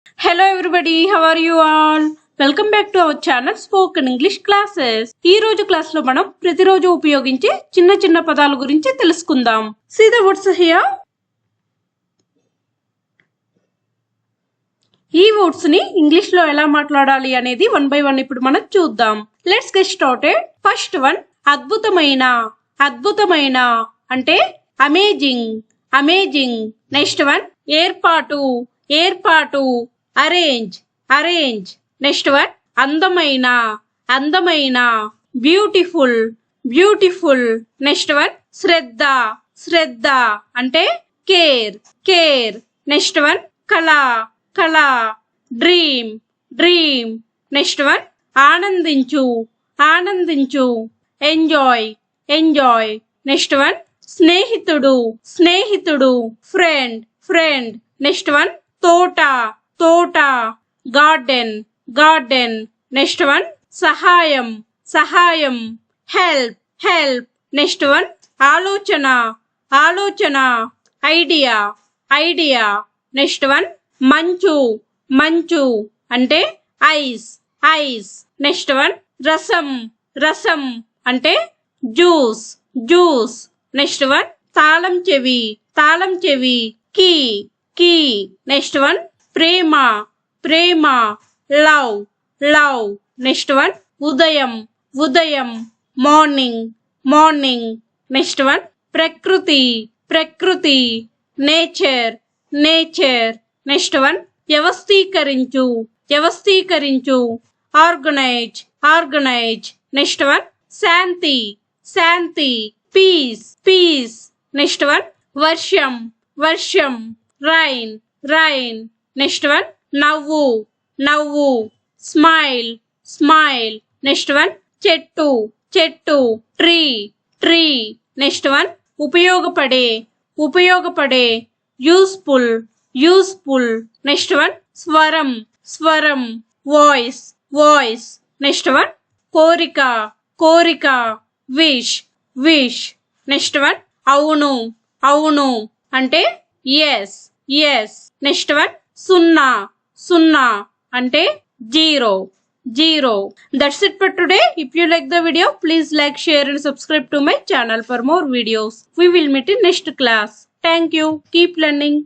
Hello everybody, how are you all? Welcome back to our channel spoken English classes. ఈ రోజు class లో మనం ప్రతిరోజు ఉపయోగించే చిన్న చిన్న పదాల గురించి తెలుసుకుందాం. See the words here. ఈ వర్డ్స్ ని ఇంగ్లీష్ లో ఎలా మాట్లాడాలి అనేది వన్ బై వన్ ఇప్పుడు మనం చూద్దాం. Let's get started. First one అద్భుతమైన. అద్భుతమైన అంటే అమేజింగ్. అమేజింగ్. నెక్స్ట్ వన్ ఏర్పాటు. ఏర్పాటు. అరేంజ్. అరేంజ్. నెక్స్ట్ వన్ అందమైన. అందమైన. బ్యూటిఫుల్. బ్యూటిఫుల్. నెక్స్ట్ వన్ శ్రద్ధ. శ్రద్ధ అంటే కేర్. కేర్. నెక్స్ట్ వన్ కళ. కళ. డ్రీమ్. డ్రీమ్. నెక్స్ట్ వన్ ఆనందించు. ఆనందించు. ఎంజాయ్. ఎంజాయ్. నెక్స్ట్ వన్ స్నేహితుడు. స్నేహితుడు. ఫ్రెండ్. ఫ్రెండ్. నెక్స్ట్ వన్ తోట. తోట. గార్డెన్. గార్డెన్. నెక్స్ట్ వన్ సహాయం. సహాయం. హెల్ప్. హెల్ప్. నెక్స్ట్ వన్ ఆలోచన. ఆలోచన. ఐడియా. ఐడియా. నెక్స్ట్ వన్ మంచు. మంచు అంటే ఐస్. ఐస్. నెక్స్ట్ వన్ రసం. రసం అంటే జ్యూస్. జ్యూస్. నెక్స్ట్ వన్ తాళం చెవి. తాళం చెవి. కీ. కీ. నెక్స్ట్ వన్ ప్రేమ. ప్రేమ. లవ్. లవ్. నెక్స్ట్ వన్ ఉదయం. ఉదయం. మార్నింగ్. మార్నింగ్. నెక్స్ట్ వన్ ప్రకృతి. ప్రకృతి. నేచర్. నేచర్. నెక్స్ట్ వన్ వ్యవస్థీకరించు. వ్యవస్థీకరించు. ఆర్గనైజ్. ఆర్గనైజ్. నెక్స్ట్ వన్ శాంతి. శాంతి. పీస్. పీస్. నెక్స్ట్ వన్ వర్షం. వర్షం. రైన్. రైన్. నెక్స్ట్ వన్ నవ్వు. నవ్వు. స్మైల్. స్మైల్. నెక్స్ట్ వన్ చెట్టు. చెట్టు. ట్రీ. ట్రీ. నెక్స్ట్ వన్ ఉపయోగపడే. ఉపయోగపడే. యూస్ఫుల్. యూస్ఫుల్. నెక్స్ట్ వన్ స్వరం. స్వరం. వాయిస్. వాయిస్. నెక్స్ట్ వన్ కోరిక. కోరిక. విష్. విష్. నెక్స్ట్ వన్ అవును. అవును అంటే ఎస్. ఎస్. నెక్స్ట్ వన్ సున్నా. సున్నా అంటే zero. Zero. That's it for today. If you like the video, please like, share and subscribe to my channel for more videos. We will meet in next class. Thank you. Keep learning.